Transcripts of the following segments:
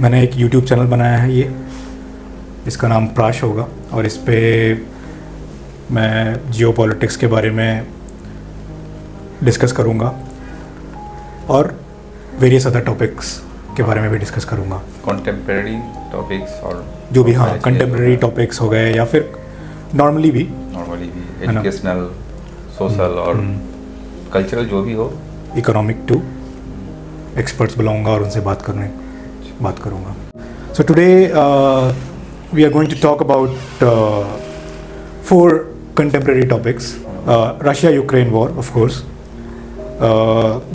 मैंने एक YouTube channel बनाया है, ये इसका नाम प्राश होगा, और इस पे मैं जियो पॉलिटिक्स के बारे में डिस्कस करूँगा और वेरियस अदर टॉपिक्स के बारे में भी डिस्कस करूँगा। कंटेम्प्रेरी टॉपिक्स और जो भी, हाँ, कंटेम्प्रेरी टॉपिक्स हो गए या फिर नॉर्मली भी एजुकेशनल, सोशल और कल्चरल जो भी हो, इकोनॉमिक टू, एक्सपर्ट्स बुलाऊंगा और उनसे बात करूंगा। So today we are going to talk about 4 contemporary topics: Russia-Ukraine war, of course,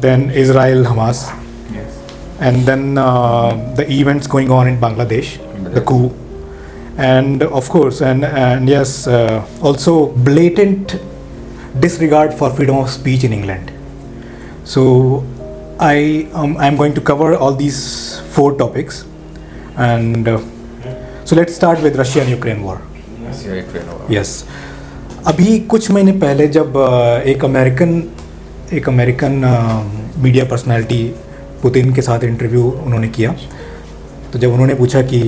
then Israel-Hamas, yes, and then the events going on in Bangladesh, the coup, and of course, and yes, also blatant disregard for freedom of speech in England. So I'm going to cover all these 4 topics, and so let's start with Russia and Ukraine war. Yes. अभी कुछ महीने पहले जब एक American media personality Putin के साथ interview उन्होंने किया, तो जब उन्होंने पूछा कि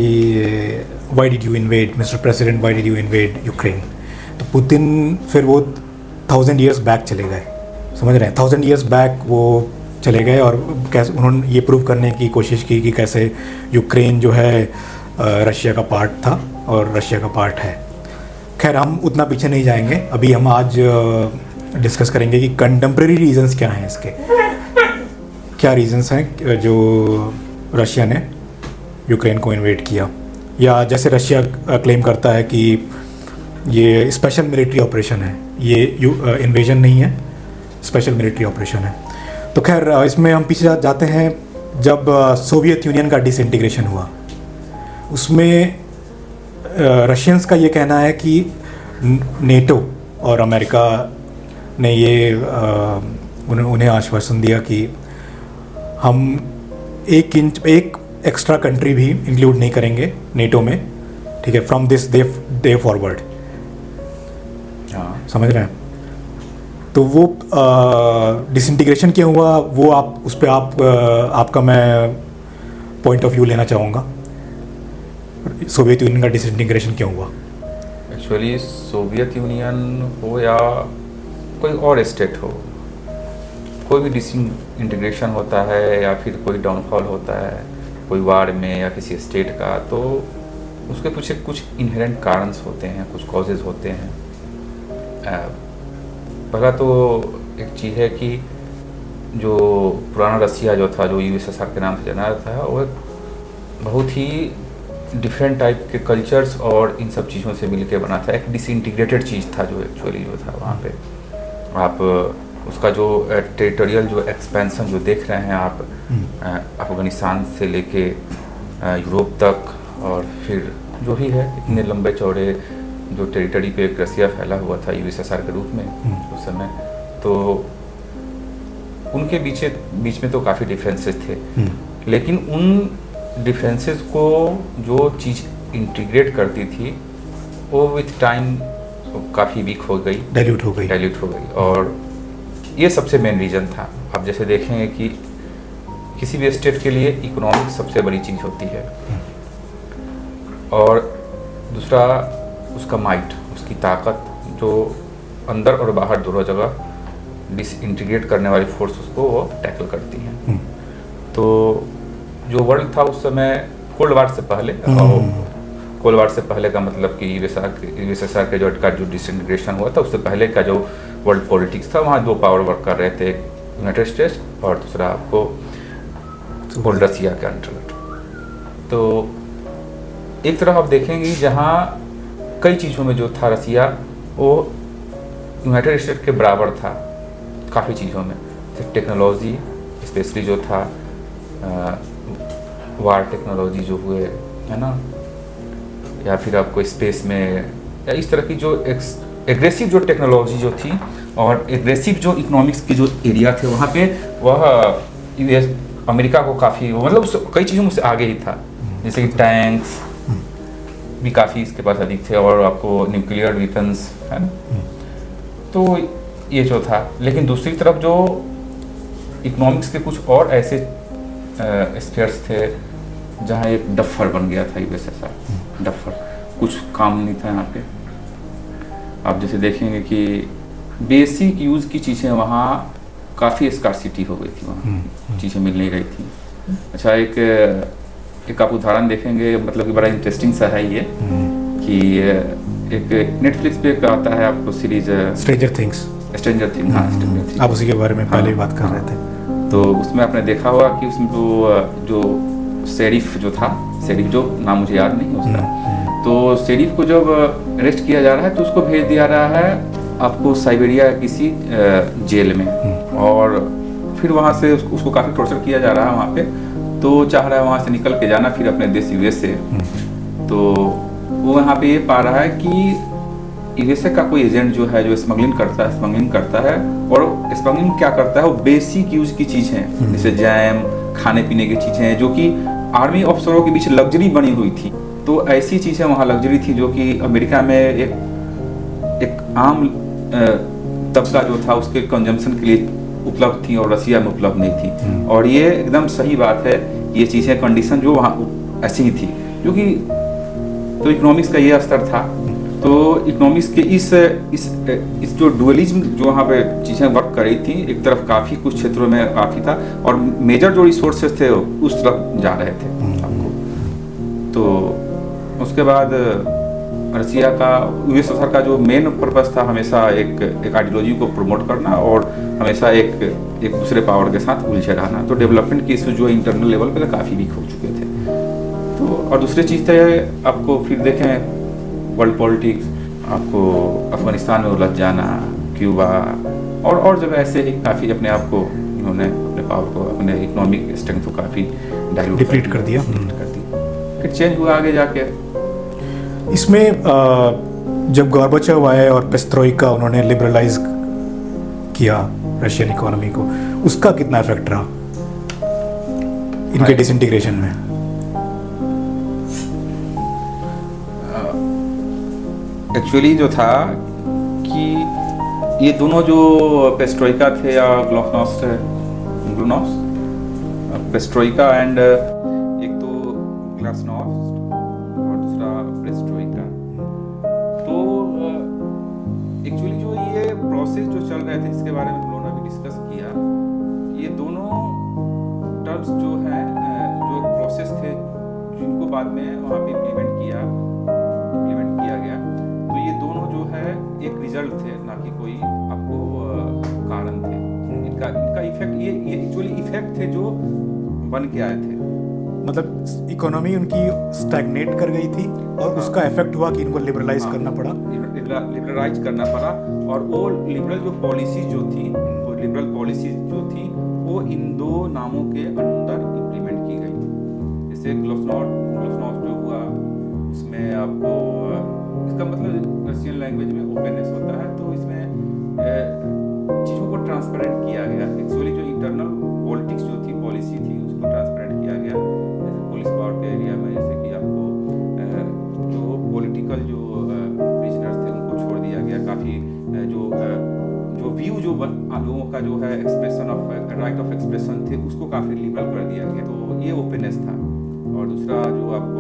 why did you invade mister president, why did you invade Ukraine, तो पुतिन फिर वो 1000 years बैक चले गए, समझ रहे हैं, 1000 years बैक वो चले गए और कैसे उन्होंने ये प्रूव करने की कोशिश की कि कैसे यूक्रेन जो है रशिया का पार्ट था और रशिया का पार्ट है। खैर, हम उतना पीछे नहीं जाएंगे, अभी हम आज डिस्कस करेंगे कि कंटेम्प्रेरी रीजंस क्या हैं इसके, क्या रीजंस हैं जो रशिया ने यूक्रेन को इन्वेड किया, या जैसे रशिया क्लेम करता है कि ये स्पेशल मिलिट्री ऑपरेशन है, ये इन्वेजन नहीं है, स्पेशल मिलिट्री ऑपरेशन है। तो खैर, इसमें हम पीछे जाते हैं, जब सोवियत यूनियन का डिसइंटीग्रेशन हुआ, उसमें रशियंस का ये कहना है कि नेटो और अमेरिका ने ये उन्हें आश्वासन दिया कि हम एक एक्स्ट्रा कंट्री भी इंक्लूड नहीं करेंगे नेटो में, ठीक है, फ्रॉम दिस डे फॉरवर्ड। समझ रहे हैं? तो वो डिसइंटीग्रेशन क्यों हुआ, वो आप उस पर आपका मैं पॉइंट ऑफ व्यू लेना चाहूँगा। सोवियत यूनियन का डिसइंटीग्रेशन क्यों हुआ? एक्चुअली सोवियत यूनियन हो या कोई और स्टेट हो, कोई भी डिसइंटीग्रेशन होता है या फिर कोई डाउनफॉल होता है कोई वार में या किसी स्टेट का, तो उसके पीछे कुछ इनहेरेंट कारणस होते हैं, कुछ कॉजेज होते हैं। पहला तो एक चीज़ है कि जो पुराना रसिया जो था, जो यूएसएसआर के नाम से जाना जाता है, वो बहुत ही डिफरेंट टाइप के कल्चर्स और इन सब चीज़ों से मिलके बना था, एक डिसइंटीग्रेटेड चीज़ था जो एक्चुअली जो था वहाँ पे। आप उसका जो टेरिटोरियल जो एक्सपेंशन जो देख रहे हैं आप, अफगानिस्तान से लेके यूरोप तक, और फिर जो भी है इतने लंबे चौड़े जो टेरिटरी पे एक रसिया फैला हुआ था यूएसएसआर के रूप में उस समय, तो उनके बीच में तो काफ़ी डिफरेंसेस थे, लेकिन उन डिफरेंसेस को जो चीज़ इंटीग्रेट करती थी वो विथ टाइम काफ़ी वीक हो गई, डाइल्यूट हो गई, और ये सबसे मेन रीज़न था। आप जैसे देखेंगे कि किसी भी स्टेट के लिए इकोनॉमिक सबसे बड़ी चीज़ होती है, और दूसरा उसका माइट, उसकी ताकत, जो अंदर और बाहर दोनों जगह डिसइंटीग्रेट करने वाली फोर्स उसको वो टैकल करती हैं। तो जो वर्ल्ड था उस समय कोल्ड वार से पहले, और कोल्ड वार से पहले का मतलब कि यूएसएसआर के जो डिसइंटीग्रेशन हुआ था उससे पहले का जो वर्ल्ड पॉलिटिक्स था, वहाँ 2 पावर वर्क कर रहे थे, यूनाइटेड स्टेट्स और दूसरा आपको ओल्ड रसिया के अंतर्गत। तो एक तरफ आप देखेंगे जहाँ कई चीज़ों में जो था रसिया वो यूनाइटेड स्टेट्स के बराबर था, काफ़ी चीज़ों में, टेक्नोलॉजी स्पेशली जो था, वार टेक्नोलॉजी जो हुए है ना, या फिर आपको स्पेस में, या इस तरह की जो एग्रेसिव जो टेक्नोलॉजी जो थी और एग्रेसिव जो इकोनॉमिक्स के जो एरिया थे वहाँ पे वह यूएस अमेरिका को काफ़ी, मतलब कई चीज़ों में से आगे ही था, जैसे कि टैंक्स भी काफ़ी इसके पास अधिक थे, और आपको न्यूक्लियर वेपन्स है ना, तो ये जो था। लेकिन दूसरी तरफ जो इकोनॉमिक्स के कुछ और ऐसे स्फीयर्स थे जहाँ एक डफर बन गया था यूएसएसआर। डफर कुछ काम नहीं था यहाँ पे। आप जैसे देखेंगे कि बेसिक यूज़ की चीज़ें वहाँ काफ़ी स्कार्सिटी हो गई थी, वहाँ चीज़ें मिल नहीं रही थी। अच्छा, एक आप उदाहरण देखेंगे, मतलब कि बड़ा इंटरेस्टिंग सा है ये कि एक नेटफ्लिक्स पे एक आता है आपको सीरीज स्ट्रेंजर थिंग्स। हाँ, स्ट्रेंजर थिंग्स। आप उसी के बारे में पहले ही बात कर रहे थे। तो उसमें आपने देखा होगा कि उसमें जो शेरिफ जो था, शेरिफ जो नाम मुझे याद नहीं उसका, तो शेरिफ को जब अरेस्ट किया जा रहा है तो उसको भेज दिया रहा है आपको साइबेरिया किसी जेल में, और फिर वहाँ से उसको काफ़ी टॉर्चर किया जा रहा है वहाँ पे। तो चाह रहा है वहाँ से निकल के जाना फिर अपने देश यूएस से। तो वो यहाँ पे ये पा रहा है कि यूएसए का कोई एजेंट जो है जो स्मगलिंग करता है और स्मगलिंग क्या करता है, वो बेसिक यूज की चीज़ें जैसे जैम, खाने पीने की चीज़ें जो कि आर्मी अफसरों के बीच लग्जरी बनी हुई थी। तो ऐसी चीज़ें वहाँ लग्जरी थी जो कि अमेरिका में एक आम तबका जो था उसके कंजम्पशन के लिए उपलब्ध थी और रसिया में उपलब्ध नहीं थी। और ये एकदम सही बात है, ये चीज़ें कंडीशन जो वहाँ ऐसी ही थी, क्योंकि तो इकोनॉमिक्स का ये स्तर था। तो इकोनॉमिक्स के इस जो डुअलिज्म जो वहाँ पे चीज़ें वर्क कर रही थी, एक तरफ काफ़ी कुछ क्षेत्रों में काफ़ी था और मेजर जो रिसोर्सेज थे उस तरफ जा रहे थे आपको। तो उसके बाद रसिया का यूएसएसआर का जो मेन पर्पस था हमेशा एक आइडियोलॉजी को प्रमोट करना और हमेशा एक दूसरे पावर के साथ उलझे रहना। तो डेवलपमेंट के इशू जो इंटरनल लेवल पे काफ़ी वीक हो चुके थे। तो और दूसरी चीज़ थे आपको फिर देखें वर्ल्ड पॉलिटिक्स, आपको अफगानिस्तान में उलझ जाना, क्यूबा और जगह ऐसे ही काफ़ी अपने आप को इन्होंने अपने पावर को, अपने इकोनॉमिक स्ट्रेंथ को काफ़ी डिप्लीट कर दिया। फिर चेंज हुआ आगे जाके। इसमें जब गॉर्बाचोव आए और पेस्ट्रोइका उन्होंने लिबरलाइज किया रशियन इकोनॉमी को, उसका कितना इफेक्ट रहा इनके डिसइंटीग्रेशन में? एक्चुअली जो था कि ये दोनों जो पेस्ट्रोइका थे या ग्लासनोस्ट पेस्ट्रोइका एंड एक तो ग्लासनोस्ट और दूसरा पेस्ट्रोइका। तो एक्चुअली जो ये प्रोसेस जो चल रहे थे जिसके बारे में हम लोगों ने अभी डिस्कस किया, ये दोनों टर्म्स जो है जो प्रोसेस थे जिनको बाद में वहाँ पे इम्प्लीमेंट किया गया, तो ये दोनों जो है एक रिजल्ट थे, ना कि कोई आपको कारण थे। इनका इफेक्ट ये एक्चुअली इफेक्ट थे जो बन के आए थे। मतलब इकोनॉमी उनकी स्टैग्नेट कर गई थी और उसका इफेक्ट हुआ कि इनको लिबरलाइज करना पड़ा। लिबरलाइज करना पड़ा और वो लिबरल जो पॉलिसी जो थी वो इन दो नामों के अंदर इम्प्लीमेंट की गई। जैसे ग्लासनोस्ट जो हुआ उसमें आपको इसका मतलब रशियन लैंग्वेज में ओपननेस होता है, तो इसमें चीज़ों को ट्रांसपेरेंट किया गया। एक्चुअली जो इंटरनल पॉलिटिक्स जो थी, पॉलिसी थी, उसको ट्रांसपेरेंट किया गया। जैसे पुलिस पावर के एरिया में जैसे कि आपको जो पॉलिटिकल जो प्रिजनर्स थे उनको छोड़ दिया गया। काफ़ी जो व्यू जो लोगों का जो है expression of right of expression थे उसको काफ़ी लिबरल कर दिया गया। तो ये ओपननेस था। और दूसरा जो आपको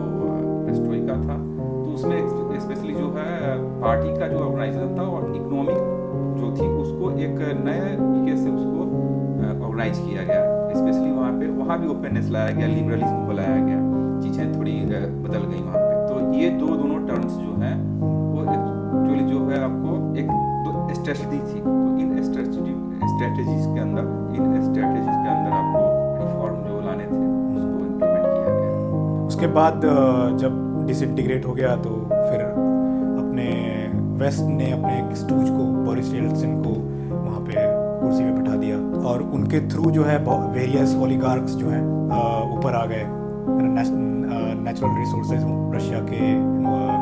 पेस्ट्रोइका था, तो उसमें स्पेशली जो है पार्टी का जो ऑर्गेनाइजेशन था और इकोनॉमिक जो थी उसको एक नए तरीके से उसको ऑर्गेनाइज किया गया। स्पेशली वहाँ भी ओपननेस लाया गया, लिबरलिज्म को लाया गया, चीज़ें थोड़ी बदल गई वहाँ पे। तो ये दोनों टर्म्स जो हैं वो एक्चुअली जो है आपको एक दो स्ट्रेटजी थी। तो इन स्ट्रेटजीज के अंदर आपको रिफॉर्म जो लाने थे उसको इम्प्लीमेंट किया गया। उसके बाद जब डिसइंटीग्रेट हो गया तो फिर अपने वेस्ट ने अपने एक स्टूज को, बोरिस येल्त्सिन को वहाँ पे कुर्सी पे बैठा दिया और उनके थ्रू जो है वेरियस ओलिगार्क्स जो हैं ऊपर आ गए। नेचुरल रिसोर्सेज रशिया के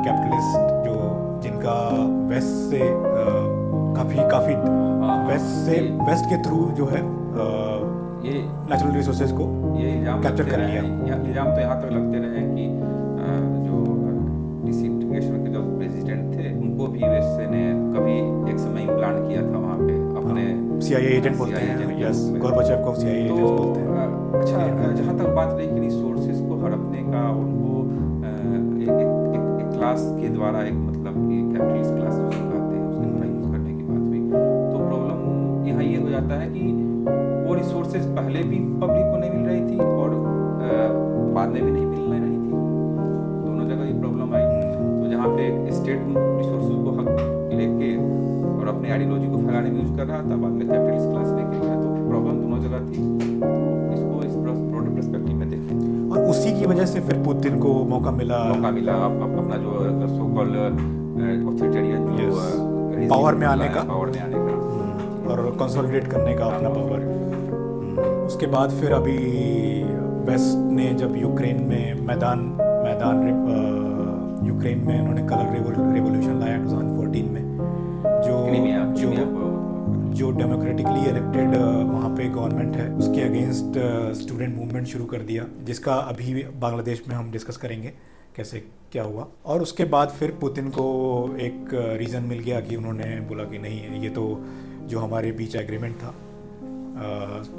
कैपिटलिस्ट जो जिनका वेस्ट से काफ़ी वेस्ट के थ्रू जो है ये नेचुरल रिसोर्सेज को ये इल्जाम कैप्चर कर लिया। इल्जाम तो यहाँ तक लगते रहे कि जो डिसइंटीग्रेशन के जो प्रेसिडेंट थे उनको भी वेस्ट ने कभी एक समय इम्प्लांट किया था वहाँ पे अपने CIA एजेंट बोलते CIA हैं, एजेंट यस, के रूप में। गोरबाचेव को CIA तो एजेंट बोलते हैं। अच्छा, जहाँ तक बात रही कि रिसोर्सेज को हड़पने का, उनको एक क्लास के द्वारा, एक मतलब कि कैपिटलिस्ट क्लास जिसको कहते हैं, उसके द्वारा यूज करने की बात हुई, तो प्रॉब्लम यहाँ ये हो जाता है कि वो रिसोर्सेज पहले भी पब्लिक को नहीं मिल रही थी और बाद में भी नहीं मिलने रही थी, दोनों जगह ये प्रॉब्लम आई। तो जहाँ पे स्टेट उन रिसोर्सेज को हक लेके और अपने आइडियोलॉजी को फैलाने में यूज कर रहा था, बाद में कैपिटलिस्ट क्लास लेके गया, तो प्रॉब्लम दोनों जगह थी। तो इसको इस ब्रॉडर पर्सपेक्टिव में देखें। और उसी की वजह से फिर पुतिन को मौका मिला अपना जो सो कॉल्ड ऑथोरिटेरियन जो Yes. regime पावर में आने लाया, का। पावर में आने का। और कंसोलिडेट करने का अपना हाँ, पावर। उसके बाद फिर अभी वेस्ट ने जब यूक्रेन में यूक्रेन में उन्होंने कलर रेवोल्यूशन लाया 2014 में, जो डेमोक्रेटिकली इलेक्टेड वहाँ पे गवर्नमेंट है, उसके अगेंस्ट स्टूडेंट मूवमेंट शुरू कर दिया, जिसका अभी बांग्लादेश में हम डिस्कस करेंगे कैसे क्या हुआ। और उसके बाद फिर पुतिन को एक रीज़न मिल गया कि उन्होंने बोला कि नहीं, ये तो जो हमारे बीच एग्रीमेंट था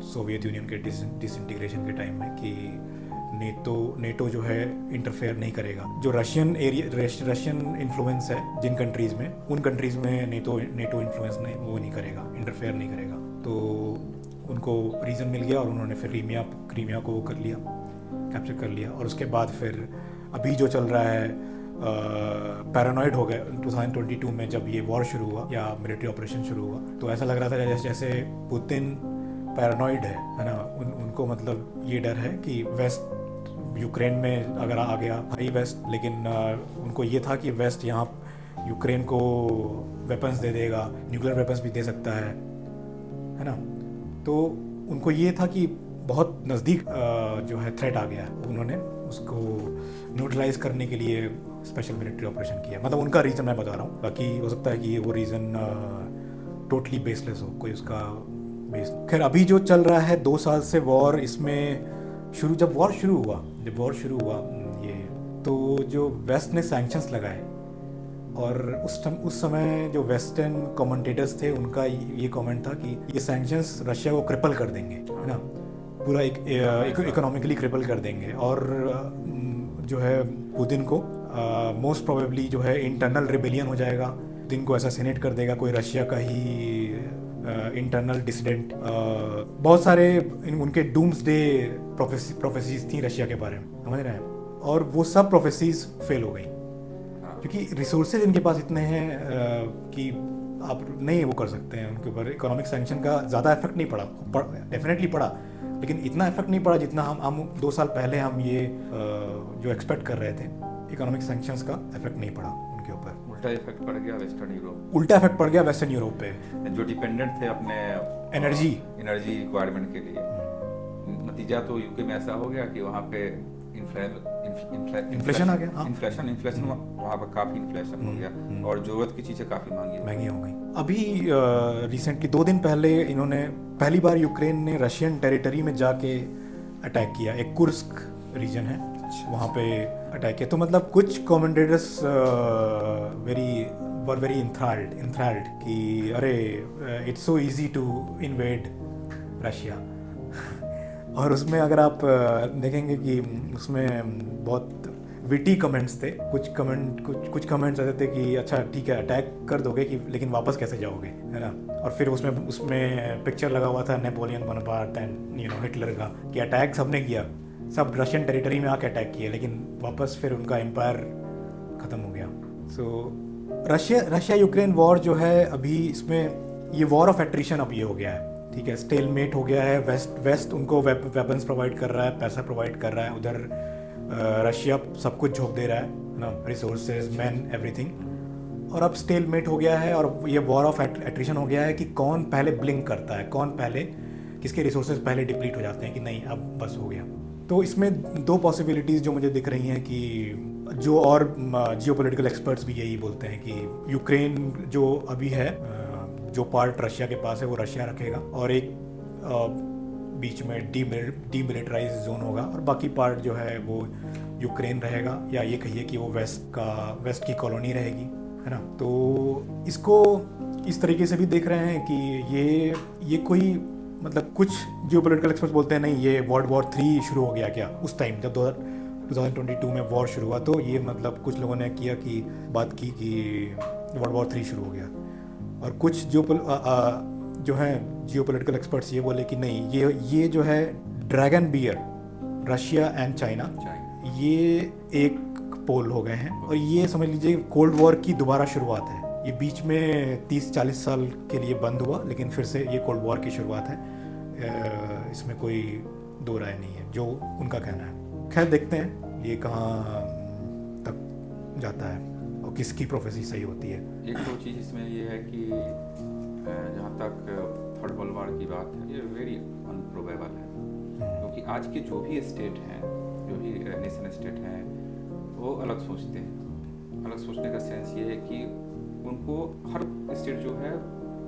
सोवियत यूनियन के डिसइंटीग्रेशन के टाइम में कि नेटो जो है इंटरफेयर नहीं करेगा। जो रशियन इन्फ्लुएंस है जिन कंट्रीज़ में, उन कंट्रीज़ में नेटो इन्फ्लुएंस नहीं, वो नहीं करेगा, इंटरफेयर नहीं करेगा। तो उनको रीज़न मिल गया और उन्होंने फिर क्रीमिया को कर लिया, कैप्चर कर लिया। और उसके बाद फिर अभी जो चल रहा है, पैरानॉइड हो गए 2022 में जब ये वॉर शुरू हुआ या मिलिट्री ऑपरेशन शुरू हुआ, तो ऐसा लग रहा था जैसे पुतिन पैरानॉइड है ना। उनको मतलब ये डर है कि वेस्ट यूक्रेन में अगर आ गया भाई वेस्ट, लेकिन उनको ये था कि वेस्ट यहाँ यूक्रेन को वेपन्स दे देगा, न्यूक्लियर वेपन्स भी दे सकता है ना। तो उनको ये था कि बहुत नज़दीक जो है थ्रेट आ गया है, उन्होंने उसको न्यूट्रलाइज करने के लिए स्पेशल मिलिट्री ऑपरेशन किया। मतलब उनका रीज़न मैं बता रहा हूँ, बाकी हो सकता है कि वो रीज़न टोटली बेसलेस हो, कोई उसका बेस। खैर अभी जो चल रहा है 2 साल से वॉर, इसमें जब वॉर शुरू हुआ ये, तो जो वेस्ट ने सैंक्शंस लगाए, और उस समय जो वेस्टर्न कमेंटेटर्स थे उनका ये कमेंट था कि ये सैंक्शंस रशिया को क्रिपल कर देंगे, है ना, पूरा इकोनॉमिकली क्रिपल कर देंगे। और जो है पुतिन को मोस्ट प्रोबेबली जो है इंटरनल रिबेलियन हो जाएगा, पुतिन को असैसिनेट कर देगा कोई रशिया का ही इंटरनल डिसिडेंट। बहुत सारे उनके डूम्सडे प्रोफेसीज थी रशिया के बारे में, समझ रहे हैं, और वो सब प्रोफेसीज फेल हो गई क्योंकि रिसोर्सेज इनके पास इतने हैं कि आप नहीं वो कर सकते हैं उनके ऊपर। इकोनॉमिक सैंक्शन का ज़्यादा इफेक्ट नहीं पड़ा, डेफिनेटली पड़ा, लेकिन इतना इफेक्ट नहीं पड़ा जितना हम 2 साल पहले हम ये जो एक्सपेक्ट कर रहे थे। इकोनॉमिक सैंक्शंस का इफेक्ट नहीं पड़ा उनके ऊपर, उल्टा इफेक्ट पड़ गया वेस्टर्न यूरोप पे, जो डिपेंडेंट थे अपने एनर्जी रिक्वायरमेंट के लिए। नतीजा तो यूके में ऐसा हो गया कि वहाँ पे इन्फ्लेशन आ गया। इन्फ्लेशन वहाँ पर काफ़ी इन्फ्लेशन हो गया और ज़रूरत की चीज़ें काफ़ी महंगी हो गई। अभी रिसेंटली 2 दिन पहले इन्होंने पहली बार यूक्रेन ने रशियन टेरिटरी में जाके अटैक किया, एक कुर्स्क रीजन है वहाँ पे अटैक किया। तो मतलब कुछ कमेंटेटर्स वेरी इंथ्राल्ड कि अरे it's so easy to invade Russia. और उसमें अगर आप देखेंगे कि उसमें बहुत विटी कमेंट्स थे, कुछ कमेंट्स ऐसे थे कि अच्छा ठीक है अटैक कर दोगे कि लेकिन वापस कैसे जाओगे, है ना। और फिर उसमें पिक्चर लगा हुआ था नेपोलियन बोनापार्ट एंड हिटलर का कि अटैक सबने किया, सब रशियन टेरिटरी में आके अटैक किए, लेकिन वापस फिर उनका एम्पायर ख़त्म हो गया। सो रशिया यूक्रेन वॉर जो है अभी, इसमें ये वॉर ऑफ एट्रिशन अब ये हो गया है, ठीक है, स्टेलमेट हो गया है। वेस्ट उनको वेपन्स प्रोवाइड कर रहा है, पैसा प्रोवाइड कर रहा है, उधर रशिया सब कुछ झोंक दे रहा है ना, रिसोर्सेज, मैन, एवरीथिंग। और अब स्टेलमेट हो गया है और ये वॉर ऑफ एट्रिशन हो गया है कि कौन पहले ब्लिंक करता है, कौन पहले, किसके रिसोर्सेज पहले डिप्लीट हो जाते हैं कि नहीं अब बस हो गया। तो इसमें 2 पॉसिबिलिटीज़ जो मुझे दिख रही हैं कि जो और जियोपॉलिटिकल एक्सपर्ट्स भी यही बोलते हैं कि यूक्रेन जो अभी है, जो पार्ट रशिया के पास है वो रशिया रखेगा और एक बीच में डीमिलिटराइज जोन होगा, और बाकी पार्ट जो है वो यूक्रेन रहेगा, या ये कहिए कि वो वेस्ट की कॉलोनी रहेगी, है ना। तो इसको इस तरीके से भी देख रहे हैं कि ये कोई मतलब कुछ जियोपॉलिटिकल एक्सपर्ट्स बोलते हैं नहीं ये वर्ल्ड वॉर 3 शुरू हो गया क्या उस टाइम जब 2022 में वॉर शुरू हुआ, तो ये मतलब कुछ लोगों ने बात की कि वर्ल्ड वॉर 3 शुरू हो गया। और कुछ जो हैं जियोपॉलिटिकल एक्सपर्ट्स ये बोले कि नहीं ये जो है dragon bear Russia and China ये एक पोल हो गए हैं, और ये समझ लीजिए कोल्ड वॉर की दोबारा शुरुआत है। ये बीच में 30-40 साल के लिए बंद हुआ, लेकिन फिर से ये कोल्ड वॉर की शुरुआत है। इसमें कोई दो राय नहीं है, जो उनका कहना है। खैर देखते हैं ये कहाँ तक जाता है और किसकी प्रोफेसी सही होती है। एक दो चीज़ इसमें ये है कि जहाँ तक थर्ड वर्ल्ड वॉर की बात है, ये वेरी अनप्रोबेबल है, क्योंकि आज के जो भी स्टेट हैं, जो भी नेशन स्टेट हैं, वो अलग सोचते हैं। अलग सोचने का सेंस ये है कि उनको हर स्टेट जो है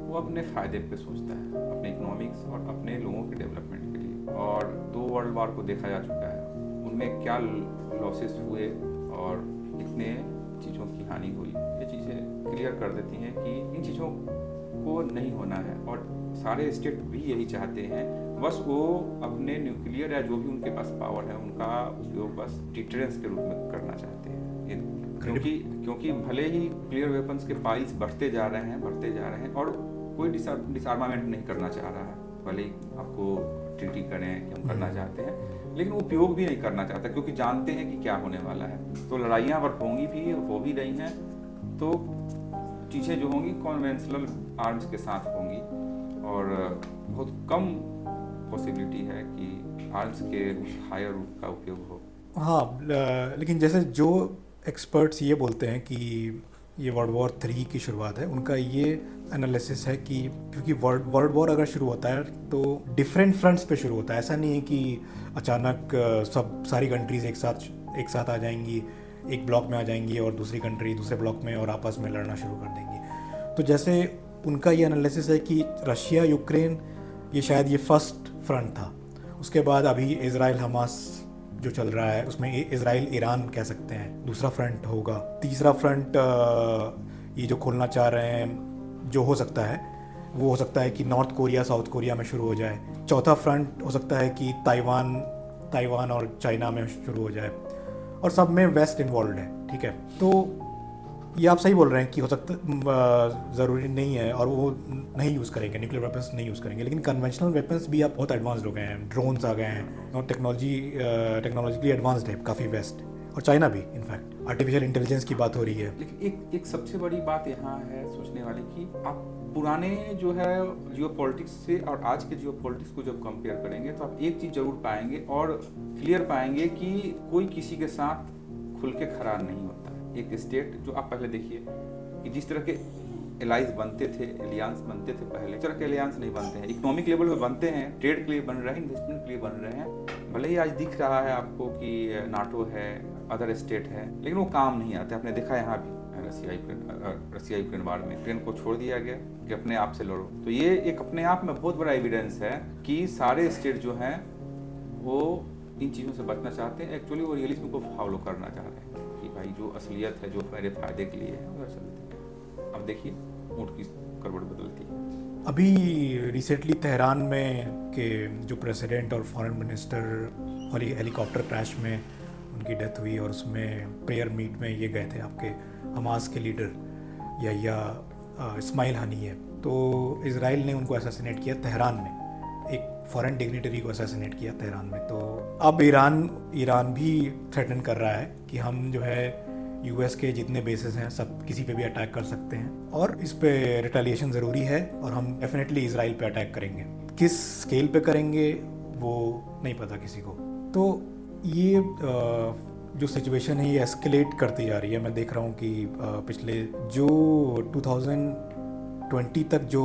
वो अपने फ़ायदे पे सोचता है, अपने इकोनॉमिक्स और अपने लोगों के डेवलपमेंट के लिए। और 2 वर्ल्ड वॉर को देखा जा चुका है, उनमें क्या लॉसेस हुए और कितने चीज़ों की हानि हुई, ये चीज़ें क्लियर कर देती हैं कि इन चीज़ों को नहीं होना है। और सारे स्टेट भी यही चाहते हैं, बस वो अपने न्यूक्लियर या जो भी उनके पास पावर है उनका उपयोग बस डिटरेंस के रूप में करना चाहते हैं। क्योंकि भले ही न्यूक्लियर वेपन्स के पाइल्स बढ़ते जा रहे हैं और कोई डिसआर्मामेंट नहीं करना चाह रहा है, भले ही आपको ट्रीटी करें कि हम करना चाहते हैं, लेकिन उपयोग भी नहीं करना चाहता, क्योंकि जानते हैं कि क्या होने वाला है। तो लड़ाइयाँ अगर होंगी भी, हो भी रही हैं, तो चीज़ें जो होंगी कॉन्वेंशनल आर्म्स के साथ होंगी, और बहुत कम पॉसिबिलिटी है कि आर्म्स के उस हायर रूप का उपयोग हो। हाँ, लेकिन जैसे जो एक्सपर्ट्स ये बोलते हैं कि ये वर्ल्ड वॉर 3 की शुरुआत है, उनका ये एनालिसिस है कि क्योंकि वर्ल्ड वॉर अगर शुरू होता है तो डिफरेंट फ्रंट्स पे शुरू होता है। ऐसा नहीं है कि अचानक सारी कंट्रीज़ एक साथ आ जाएंगी, एक ब्लॉक में आ जाएंगी और दूसरी कंट्री दूसरे ब्लॉक में और आपस में लड़ना शुरू कर देंगी। तो जैसे उनका ये एनालिसिस है कि रशिया यूक्रेन ये शायद ये फर्स्ट फ्रंट था, उसके बाद अभी इजराइल हमास जो चल रहा है उसमें इजराइल ईरान कह सकते हैं दूसरा फ्रंट होगा। तीसरा फ्रंट ये जो खोलना चाह रहे हैं जो हो सकता है वो हो सकता है कि नॉर्थ कोरिया साउथ कोरिया में शुरू हो जाए। चौथा फ्रंट हो सकता है कि ताइवान और चाइना में शुरू हो जाए, और सब में वेस्ट इन्वॉल्व है। ठीक है, तो ये आप सही बोल रहे हैं कि हो सकता ज़रूरी नहीं है और वो नहीं यूज़ करेंगे, न्यूक्लियर वेपन्स नहीं यूज़ करेंगे, लेकिन कन्वेंशनल वेपन्स भी आप बहुत एडवांस्ड हो गए हैं, ड्रोन्स आ गए हैं और टेक्नोलॉजिकली एडवांस्ड है काफ़ी वेस्ट, और चाइना भी इनफैक्ट आर्टिफिशियल इंटेलिजेंस की बात हो रही है। लेकिन एक सबसे बड़ी बात यहाँ है सोचने वाली कि आप पुराने जो है जियोपॉलिटिक्स से और आज के जियोपॉलिटिक्स को जब कंपेयर करेंगे तो आप एक चीज़ जरूर पाएंगे और क्लियर पाएंगे कि कोई किसी के साथ खुल के खड़ा नहीं होता। एक स्टेट जो आप पहले देखिए कि जिस तरह के एलाइंस बनते थे, एलियांस बनते थे पहले, इस तरह के एलियांस नहीं बनते हैं। इकोनॉमिक लेवल पे बनते हैं, ट्रेड के लिए बन रहे हैं, इन्वेस्टमेंट के लिए बन रहे हैं। भले ही आज दिख रहा है आपको कि नाटो है, अदर स्टेट है, लेकिन वो काम नहीं आते। आपने देखा यहाँ भी रसिया यूक्रेन वार में यूक्रेन को छोड़ दिया गया कि अपने आप से लड़ो। तो ये एक अपने आप में बहुत बड़ा एविडेंस है कि सारे स्टेट जो हैं वो इन चीज़ों से बचना चाहते हैं। एक्चुअली वो रियलिज्म को फॉलो करना चाह रहे हैं कि भाई जो असलियत है, जो मेरे फायदे के लिए है, वो चलते हैं। अब देखिए ऊँट की करवट बदलती है। अभी रिसेंटली तेहरान में के जो प्रेसिडेंट और फॉरेन मिनिस्टर और हेलीकॉप्टर क्रैश में उनकी डेथ हुई, और उसमें प्रेयर मीट में ये गए थे आपके हमास के लीडर या इस्माइल हनीय। तो इजराइल ने उनको असैसिनेट किया तेहरान में, एक फॉरेन डिग्निटरी को असैसिनेट किया तेहरान में। तो अब ईरान भी थ्रेटन कर रहा है कि हम जो है यूएस के जितने बेसेस हैं सब किसी पे भी अटैक कर सकते हैं और इस पे रिटेलिएशन ज़रूरी है, और हम डेफिनेटली इजराइल पे अटैक करेंगे। किस स्केल पे करेंगे वो नहीं पता किसी को। तो ये जो सिचुएशन है ये एस्केलेट करती जा रही है। मैं देख रहा हूँ कि पिछले जो 2020 तक जो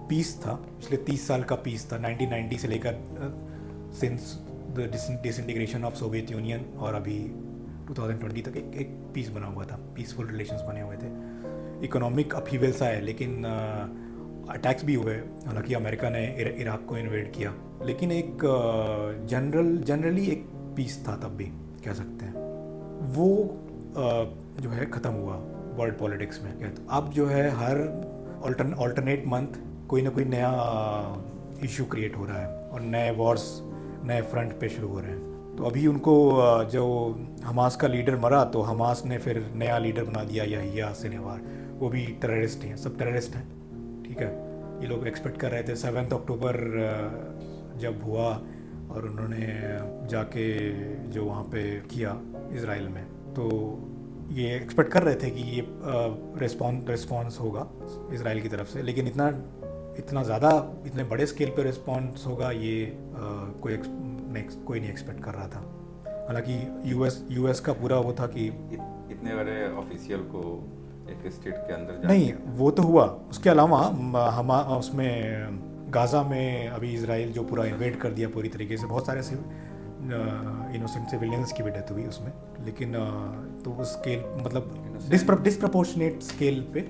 पीस था, पिछले 30 साल का पीस था 1990 से लेकर since the disintegration of Soviet union, और अभी 2020 तक एक पीस बना हुआ था, पीसफुल रिलेशंस बने हुए थे। इकोनॉमिक अपहीवल्स आए, लेकिन अटैक्स भी हुए। हालांकि अमेरिका ने इराक को इन्वेड किया, लेकिन एक जनरली एक पीस था तब भी कह सकते हैं। वो जो है ख़त्म हुआ वर्ल्ड पॉलिटिक्स में। तो अब जो है हर ऑल्टरनेट मंथ कोई ना कोई नया इशू क्रिएट हो रहा है और नए वॉर्स नए फ्रंट पे शुरू हो रहे हैं। तो अभी उनको जो हमास का लीडर मरा तो हमास ने फिर नया लीडर बना दिया यहिया सिनेवार, वो भी टेररिस्ट हैं, सब टेररिस्ट हैं, ठीक है। ये लोग एक्सपेक्ट कर रहे थे 7 अक्टूबर जब हुआ और उन्होंने जाके जो वहाँ पे किया इज़राइल में, तो ये एक्सपेक्ट कर रहे थे कि ये रिस्पॉन्स होगा इज़राइल की तरफ से, लेकिन इतना ज़्यादा इतने बड़े स्केल पे रिस्पॉन्स होगा ये कोई नहीं एक्सपेक्ट कर रहा था। हालांकि यूएस का पूरा वो था कि इतने बड़े ऑफिशियल को एक स्टेट के अंदर नहीं, वो तो हुआ। उसके अलावा हम उसमें गाज़ा में अभी इज़राइल जो पूरा इन्वेड कर दिया पूरी तरीके से, बहुत सारे इनोसेंट सिविलियंस की भी डेथ हुई उसमें, लेकिन तो उस स्केल मतलब डिस्प्रपोर्शनेट स्केल पे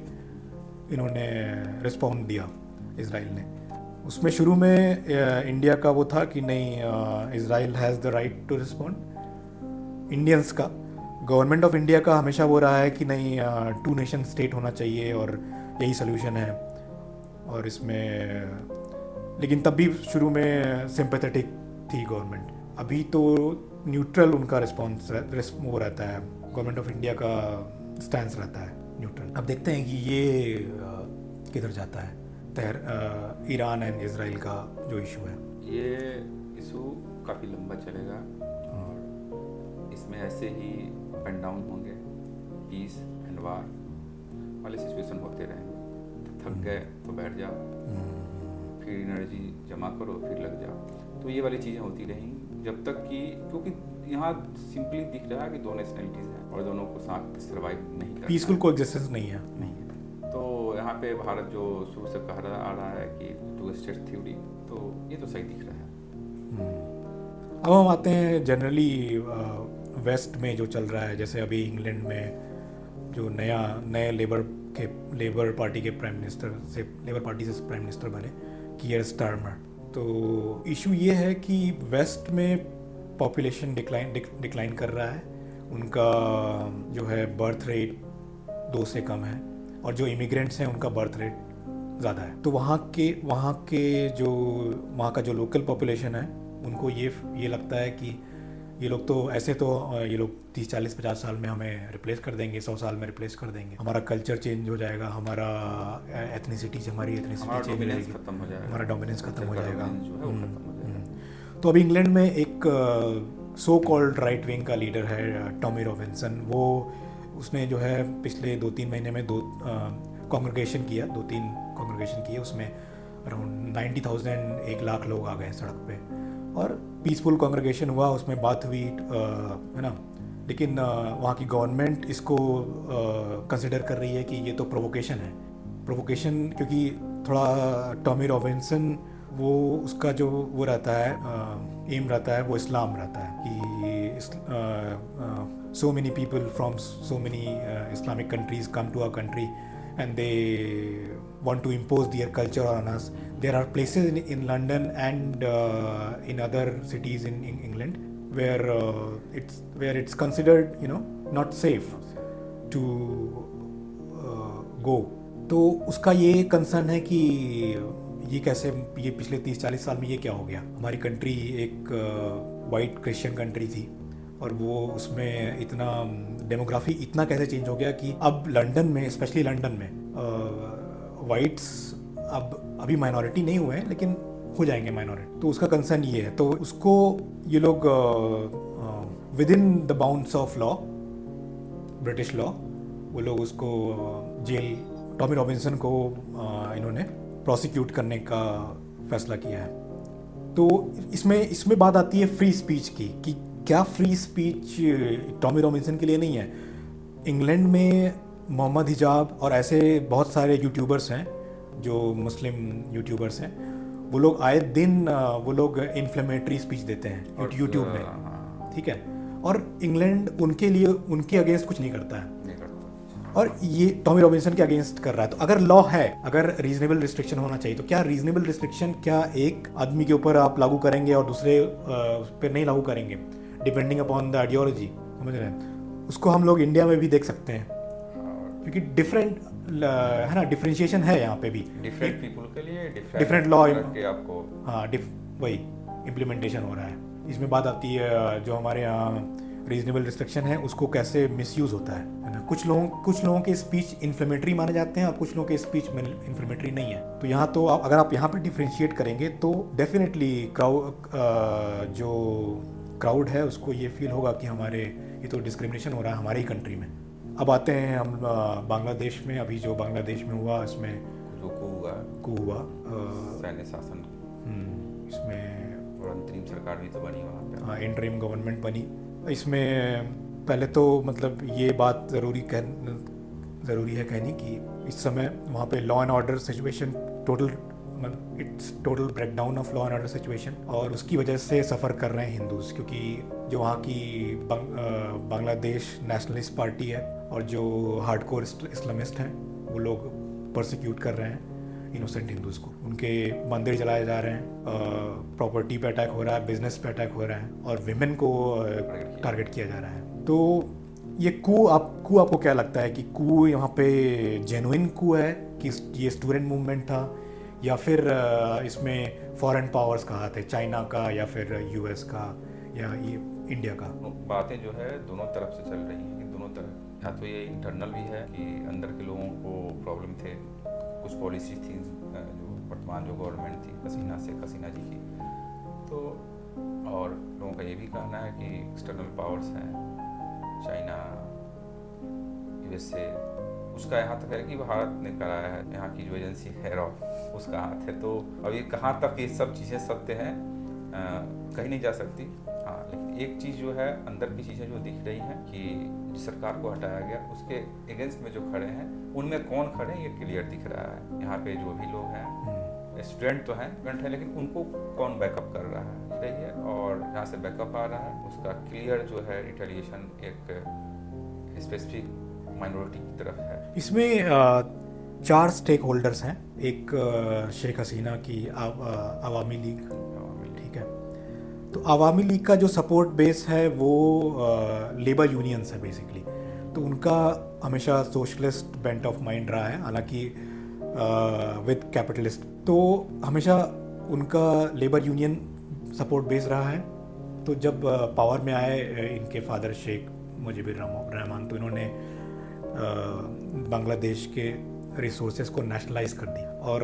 इन्होंने रिस्पॉन्ड दिया इज़राइल ने। उसमें शुरू में इंडिया का वो था कि नहीं, Israel has the right to respond. Indians का, गवर्नमेंट ऑफ इंडिया का हमेशा वो रहा है कि नहीं, 2 नेशन स्टेट होना चाहिए और यही सोल्यूशन है। और इसमें लेकिन तब भी शुरू में सिंपैथेटिक थी गवर्नमेंट। अभी तो न्यूट्रल उनका रिस्पॉन्स वो रहता है, गवर्नमेंट ऑफ इंडिया का स्टैंस रहता है न्यूट्रल। अब देखते हैं कि ये किधर जाता है, ईरान एंड इज़राइल का जो इशू है। ये इशू काफ़ी लंबा चलेगा और इसमें ऐसे ही अप एंड डाउन होंगे, पीस एंड वार वाले सिचुएशन होते रहेंगे। थक गए तो बैठ जाओ, फिर एनर्जी जमा करो, फिर लग जाओ। तो ये वाली चीज़ें होती रहेंगी जब तक कि, क्योंकि यहाँ सिंपली दिख रहा है कि 2 नेशनलिटीज़ हैं और दोनों को साथ सर्वाइव नहीं कर, पीसफुल कोएग्जिस्टेंस नहीं है। तो यहाँ पे भारत जो शुरू से कह रहा आ रहा है कि 2 स्टेट थ्योरी, तो ये तो सही दिख रहा है। अब हम आते हैं जनरली वेस्ट में जो चल रहा है। जैसे अभी इंग्लैंड में जो नए लेबर पार्टी के प्राइम मिनिस्टर से प्राइम मिनिस्टर बने कीयर स्टारमर। तो इशू ये है कि वेस्ट में पॉपुलेशन डिक्लाइन कर रहा है, उनका जो है बर्थ रेट 2 से कम है और जो इमिग्रेंट्स हैं उनका बर्थ रेट ज़्यादा है। तो वहाँ का जो लोकल पॉपुलेशन है उनको ये लगता है कि ये लोग तो ऐसे तो ये लोग 30, 40, 50 साल में हमें रिप्लेस कर देंगे, 100 साल में रिप्लेस कर देंगे, हमारा कल्चर चेंज हो जाएगा, हमारी एथनिसिटी चेंज हो जाएगी, हमारा डोमिनेंस खत्म हो जाएगा। तो अभी इंग्लैंड में एक सो कॉल्ड राइट विंग का लीडर है टॉमी रॉबिन्सन। वो उसने जो है पिछले 2-3 महीने में 2-3 कांग्रेगेशन किए, उसमें अराउंड 90,000 1 लाख लोग आ गए सड़क पे और पीसफुल कांग्रेगेशन हुआ, उसमें बात हुई, है ना। लेकिन वहाँ की गवर्नमेंट इसको कंसिडर कर रही है कि ये तो प्रोवोकेशन क्योंकि थोड़ा टॉमी रॉबिन्सन वो उसका जो वो रहता है एम रहता है, वो इस्लाम रहता है कि so many people from so many Islamic countries come to our country and they want to impose their culture on us. There are places in London and in other cities in England where it's considered, not safe to go. तो उसका ये concern है कि ये पिछले 30-40 साल में ये क्या हो गया। हमारी कंट्री एक वाइट क्रिश्चियन कंट्री थी और वो उसमें इतना डेमोग्राफी इतना कैसे चेंज हो गया कि अब लंदन में, स्पेशली लंदन में, वाइट्स अभी माइनॉरिटी नहीं हुए हैं लेकिन हो जाएंगे माइनॉरिटी। तो उसका कंसर्न ये है, तो उसको ये लोग with in the bounds of law, British law, वो लोग उसको जेल, टॉमी रॉबिन्सन को इन्होंने प्रोसिक्यूट करने का फैसला किया है। तो इसमें बात आती है फ्री स्पीच की कि क्या फ्री स्पीच टॉमी रॉबिन्सन के लिए नहीं है। इंग्लैंड में मोहम्मद हिजाब और ऐसे बहुत सारे यूट्यूबर्स हैं जो मुस्लिम यूट्यूबर्स हैं, वो लोग आए दिन वो लोग इन्फ्लेमेटरी स्पीच देते हैं यूट्यूब में, ठीक है। और इंग्लैंड उनके अगेंस्ट कुछ नहीं करता है और ये टॉमी रॉबिन्सन के अगेंस्ट कर रहा है। तो अगर लॉ है, अगर रीजनेबल रिस्ट्रिक्शन होना चाहिए, तो क्या रीजनेबल रिस्ट्रिक्शन क्या एक आदमी के ऊपर आप लागू करेंगे और दूसरे पे नहीं लागू करेंगे, डिपेंडिंग अपॉन द आइडियोलॉजी, समझ रहे हैं। उसको हम लोग इंडिया में भी देख सकते हैं क्योंकि डिफरेंट है ना, डिफरेंशिएशन है यहाँ पे भी। डिफरेंट पीपल के लिए Different law के आपको हाँ वही इम्प्लीमेंटेशन हो रहा है। इसमें बात आती है जो हमारे यहाँ रीजनेबल रिस्ट्रिक्शन है उसको कैसे मिसयूज़ होता है ना। कुछ लोगों के स्पीच इन्फ्लेमेटरी माने जाते हैं और कुछ लोगों के स्पीच में इन्फ्लेमेटरी नहीं है। तो यहाँ तो अगर आप यहाँ पे डिफ्रेंशिएट करेंगे तो डेफिनेटली जो क्राउड है उसको ये फील होगा कि हमारे ये तो डिस्क्रिमिनेशन हो रहा है हमारे ही कंट्री में। अब आते हैं हम बांग्लादेश में। अभी जो बांग्लादेश में हुआ इसमें जो coup हुआ सैन्य शासन, इसमें और अंतरिम सरकार भी तो बनी वहाँ पे। हाँ, इंटरिम गवर्नमेंट बनी। इसमें पहले तो मतलब ये बात ज़रूरी है कहनी कि इस समय वहाँ पे law and order situation it's total breakdown of law and order situation, और उसकी वजह से सफ़र कर रहे हैं हिंदूज़, क्योंकि जो वहाँ की बांग्लादेश नेशनलिस्ट पार्टी है और जो हार्डकोर इस्लामिस्ट हैं वो लोग प्रोसिक्यूट कर रहे हैं इनोसेंट हिंदूज़ को। उनके मंदिर जलाए जा रहे हैं, प्रॉपर्टी पे अटैक हो रहा है, बिजनेस पे अटैक हो रहा है, और विमेन को टारगेट किया जा रहा है। तो ये कू आपको क्या लगता है कि कू यहाँ पे जेन्युइन कू है कि ये स्टूडेंट मूवमेंट था, या फिर इसमें फॉरेन पावर्स का हाथ है, चाइना का या फिर यूएस का या ये इंडिया का? बातें जो है दोनों तरफ से चल रही हैं कि दोनों तरफ, या तो ये इंटरनल भी है कि अंदर के लोगों को प्रॉब्लम थे, कुछ पॉलिसी थी जो वर्तमान जो गवर्नमेंट थी हसीना जी की, तो और लोगों का ये भी कहना है कि एक्सटर्नल पावर्स हैं, चाइना, यूएसए, उसका यहाँ तक है कि भारत ने कराया है, यहाँ की जो एजेंसी है रॉ उसका हाथ है। तो अब ये कहाँ तक ये सब चीज़ें सत्य हैं कहीं नहीं जा सकती। हाँ, लेकिन एक चीज़ जो है अंदर की चीज़ें जो दिख रही हैं कि जिस सरकार को हटाया गया उसके अगेंस्ट में जो खड़े हैं उनमें कौन खड़े हैं ये क्लियर दिख रहा है। यहाँ पे जो भी लोग हैं स्टूडेंट तो हैं लेकिन उनको कौन बैकअप कर रहा है सही है, और जहाँ से बैकअप आ रहा है उसका क्लियर जो है रिटेलिएशन एक स्पेसिफिक माइनॉरिटी की तरफ है। इसमें 4 स्टेक होल्डर्स हैं। एक शेख हसीना की अवामी लीग, ठीक है। तो अवामी लीग का जो सपोर्ट बेस है वो लेबर यूनियंस है बेसिकली, तो उनका हमेशा सोशलिस्ट बेंट ऑफ माइंड रहा है, हालांकि विद कैपिटलिस्ट। तो हमेशा उनका लेबर यूनियन सपोर्ट बेस रहा है। तो जब पावर में आए इनके फादर शेख मुजीबुर रहमान, तो इन्होंने बांग्लादेश के रिसोर्सेज को नेशनलाइज कर दी, और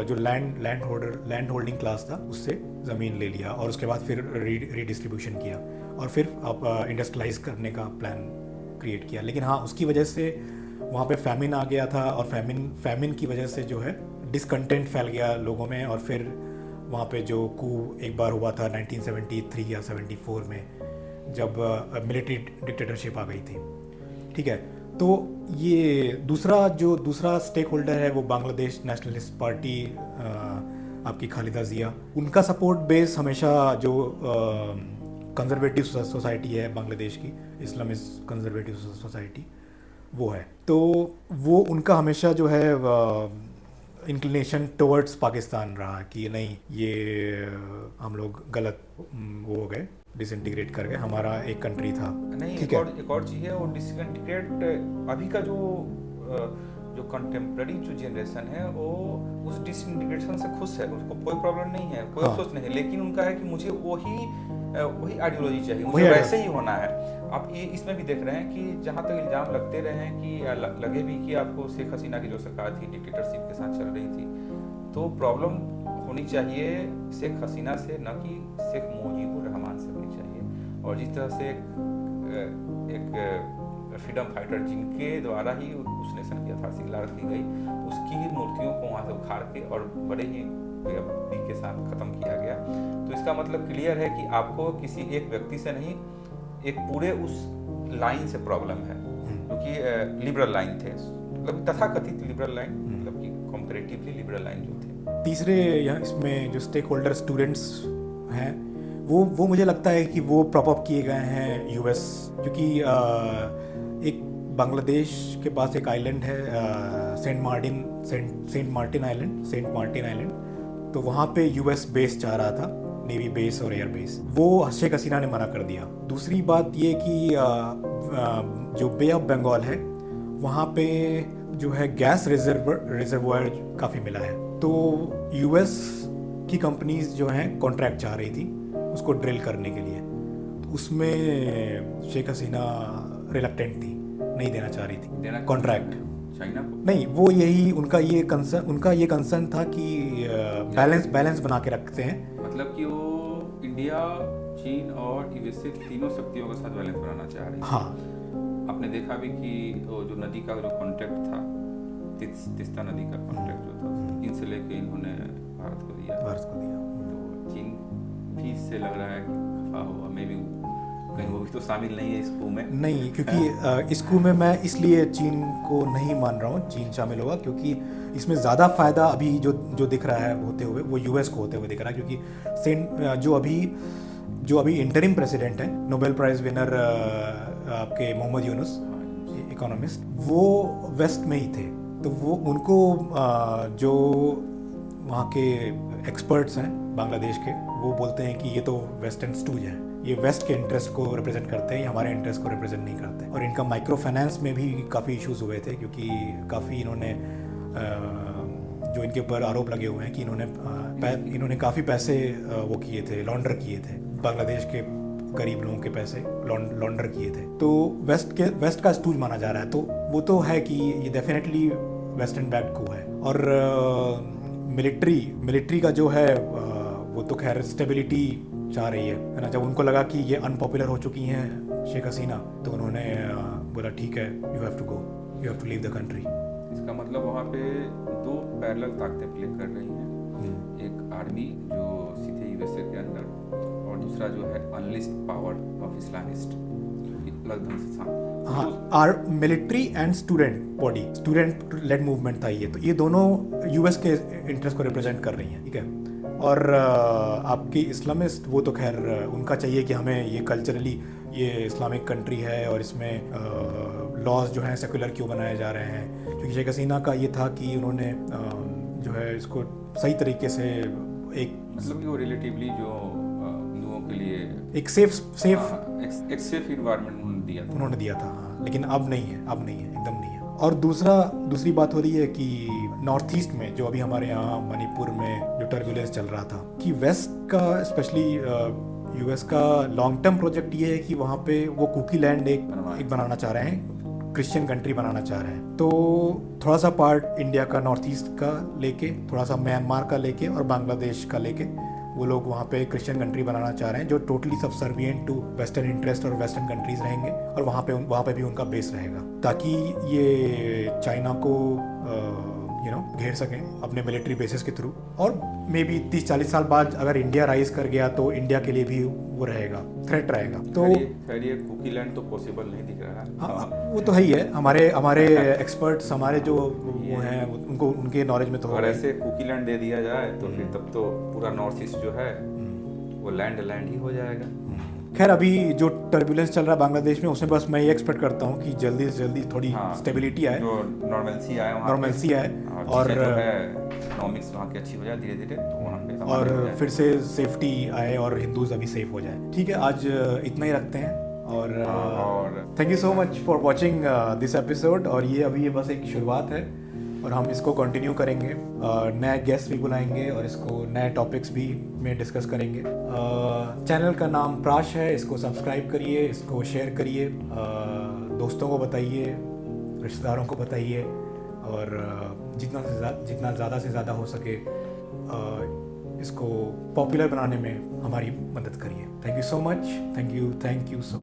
जो लैंड होल्डिंग क्लास था उससे ज़मीन ले लिया, और उसके बाद फिर रीडिस्ट्रीब्यूशन किया, और फिर आप इंडस्ट्रियलाइज करने का प्लान क्रिएट किया। लेकिन हाँ, उसकी वजह से वहाँ पे फैमिन आ गया था, और फैमिन की वजह से जो है डिसकंटेंट फैल गया लोगों में, और फिर वहाँ पे जो कू एक बार हुआ था 1973 या 74 में, जब मिलिट्री डिक्टेटरशिप आ गई थी, ठीक है। तो ये दूसरा स्टेक होल्डर है वो बांग्लादेश नेशनलिस्ट पार्टी, आपकी खालिदा जिया। उनका सपोर्ट बेस हमेशा जो कंजर्वेटिव सोसाइटी है बांग्लादेश की, इस्लामिस्ट कंजर्वेटिव सोसाइटी, वो है। तो वो उनका हमेशा जो है इंक्लिनेशन टुवर्ड्स पाकिस्तान रहा कि नहीं, ये हम लोग गलत वो हो गए, डिसइंटीग्रेट कर गए, हमारा एक कंट्री था। नहीं, एक और चीज़ है, वो डिसइंटीग्रेट अभी का जो कंटेम्प्रेरी जो जनरेशन है वो उस डिसइंटीग्रेशन से खुश है, उसको कोई प्रॉब्लम नहीं है, कोई अफसोस नहीं है, लेकिन उनका है कि मुझे वही आइडियोलॉजी चाहिए, मुझे वैसे ही होना है। आप ये इसमें भी देख रहे हैं कि जहाँ तक इल्ज़ाम लगते रहे हैं कि लगे भी कि आपको शेख हसीना की जो सरकार थी डिक्टेटरशिप के साथ चल रही थी, तो प्रॉब्लम होनी चाहिए शेख हसीना से, न कि शेख मुजीबुर रहमान से होनी चाहिए। और जिस तरह से एक फ्रीडम फाइटर जिनके द्वारा ही उस नेशन की आधारशिला रखी गई, उसकी ही मूर्तियों को वहाँ से उखाड़ के और बड़े ही बेअदबी के साथ ख़त्म किया गया। तो इसका मतलब क्लियर है कि आपको किसी एक व्यक्ति से नहीं, एक पूरे उस लाइन से प्रॉब्लम है, क्योंकि लिबरल लाइन थे, मतलब तथाकथित लिबरल लाइन, मतलब कि कंपैरेटिवली लिबरल लाइन जो थे। तीसरे यहाँ इसमें जो स्टेक होल्डर स्टूडेंट्स हैं वो मुझे लगता है कि वो प्रॉप अप किए गए हैं यूएस, क्योंकि एक बांग्लादेश के पास एक आइलैंड है सेंट मार्टिन आइलैंड, तो वहाँ पे यूएस बेस चाह रहा था, नेवी बेस और एयर बेस, वो शेख हसीना ने मना कर दिया। दूसरी बात ये कि जो बे ऑफ बंगाल है वहाँ पे जो है गैस रिजर्वायर काफ़ी मिला है। तो यूएस की कंपनीज जो हैं कॉन्ट्रैक्ट चाह रही थी उसको ड्रिल करने के लिए, तो उसमें शेख हसीना रिलक्टेंट थी, नहीं देना चाह रही थी देना कॉन्ट्रैक्ट। चाइना को। नहीं, वो यही उनका ये कंसर्न था कि बैलेंस बना के रखते हैं। मतलब कि वो इंडिया, चीन और यूएसए तीनों शक्तियों के साथ बैलेंस बनाना चाह रही है। हाँ, आपने देखा भी कि वो जो नदी का जो कॉन्ट्रैक्ट था, तिस्ता नदी का कॉन्ट्रैक्ट जो था, चीन से लेके इन्होंने भारत को दिया। तो चीन भी इससे लग रहा है कि खफा हुआ, मे भी कहीं वो भी तो शामिल नहीं है इस coup में। नहीं, क्योंकि इस coup में मैं इसलिए चीन को नहीं मान रहा हूँ चीन शामिल होगा, क्योंकि इसमें ज़्यादा फ़ायदा अभी जो दिख रहा है होते हुए वो यूएस को होते हुए दिख रहा है, क्योंकि जो अभी इंटरिम प्रेसिडेंट है, नोबेल प्राइज़ विनर आपके मोहम्मद यूनुस, इकोनॉमिस्ट, वो वेस्ट में ही थे। तो वो उनको जो वहाँ के एक्सपर्ट्स हैं बांग्लादेश के, वो बोलते हैं कि ये तो वेस्टर्न स्टूज है, ये वेस्ट के इंटरेस्ट को रिप्रेजेंट करते हैं, ये हमारे इंटरेस्ट को रिप्रेजेंट नहीं करते। और इनका माइक्रो फाइनेंस में भी काफ़ी इश्यूज हुए थे, क्योंकि काफ़ी इन्होंने जो इनके ऊपर आरोप लगे हुए हैं कि इन्होंने काफ़ी पैसे वो किए थे, लॉन्डर किए थे, बांग्लादेश के गरीब लोगों के पैसे लॉन्डर किए थे। तो वेस्ट का स्टूज माना जा रहा है। तो वो तो है कि ये डेफिनेटली वेस्टर्न बैक्ड को है। और मिलिट्री का जो है वो तो खैर स्टेबिलिटी चाह रही है ना। जब उनको लगा कि ये अनपॉपुलर हो चुकी हैं शेख हसीना, तो उन्होंने बोला ठीक है, you have to leave the country. इसका मतलब वहाँ पे दो पैरेलल ताकतें प्ले कर रही हैं, एक आर्मी जो सीधे यूएसए के अंदर, और दूसरा जो है अनलिस्ट पावर ऑफ इस्लामिस्ट, अलग ढंग से सामने। हाँ, our military and student led movement था ये। तो ये दोनों यूएस के इंटरेस्ट को रिप्रेजेंट कर रही हैं, ठीक है। और आपकी इस्लामिस्ट, वो तो खैर उनका चाहिए कि हमें ये कल्चरली ये इस्लामिक कंट्री है और इसमें लॉज जो हैं सेकुलर क्यों बनाए जा रहे हैं। क्योंकि शेख हसीना का ये था कि उन्होंने जो है इसको सही तरीके से मतलब कि वो रिलेटिवली जो हिंदुओं के लिए एक सेफ इन्वायरमेंट उन्होंने दिया था। हाँ, लेकिन अब नहीं है, एकदम नहीं है। और दूसरी बात हो रही है कि नॉर्थ ईस्ट में जो अभी हमारे यहाँ मणिपुर में जो टर्बुलेंस चल रहा था, कि वेस्ट का स्पेशली यूएस का लॉन्ग टर्म प्रोजेक्ट ये है कि वहाँ पे वो कुकी लैंड एक बनाना चाह रहे हैं, क्रिश्चियन कंट्री बनाना चाह रहे हैं। तो थोड़ा सा पार्ट इंडिया का नॉर्थ ईस्ट का लेके, थोड़ा सा म्यांमार का लेके और बांग्लादेश का लेके वो लोग वहाँ पे क्रिश्चियन कंट्री बनाना चाह रहे हैं, जो totally subservient to western interest और वेस्टर्न कंट्रीज रहेंगे, और वहाँ पे भी उनका बेस रहेगा, ताकि ये चाइना को घेर सकें अपने मिलिट्री बेसिस के थ्रू। और मे बी 30-40 साल बाद अगर इंडिया राइज कर गया तो इंडिया के लिए भी वो रहेगा, थ्रेट रहेगा। तो खैर ये कुकी लैंड तो पॉसिबल नहीं दिख रहा है। हाँ, वो तो है ही है। हमारे एक्सपर्ट्स, हमारे जो वो हैं, उनको उनके नॉलेज में तो अगर ऐसे कुकी लैंड दे दिया जाए तो फिर तब तो पूरा नॉर्थ ईस्ट जो है वो लैंड ही हो जाएगा। खैर अभी जो टर्बुलेंस चल रहा है बांग्लादेश में, उसमें बस मैं ये एक्सपेक्ट करता हूँ कि जल्दी से जल्दी थोड़ी स्टेबिलिटी आए, नॉर्मलसी आए और इकोनॉमिक्स वहाँ की अच्छी हो जाए धीरे धीरे, तो वहाँ पे और फिर से सेफ्टी आए और हिंदूज अभी सेफ हो जाए। ठीक है, आज इतना ही रखते हैं। और thank you so much for watching this episode. और ये बस एक शुरुआत है और हम इसको कंटिन्यू करेंगे, नए गेस्ट भी बुलाएंगे और इसको नए टॉपिक्स भी में डिस्कस करेंगे। चैनल का नाम प्राश है, इसको सब्सक्राइब करिए, इसको शेयर करिए, दोस्तों को बताइए, रिश्तेदारों को बताइए, और जितना ज़्यादा से ज़्यादा हो सके इसको पॉपुलर बनाने में हमारी मदद करिए। Thank you so much. Thank you so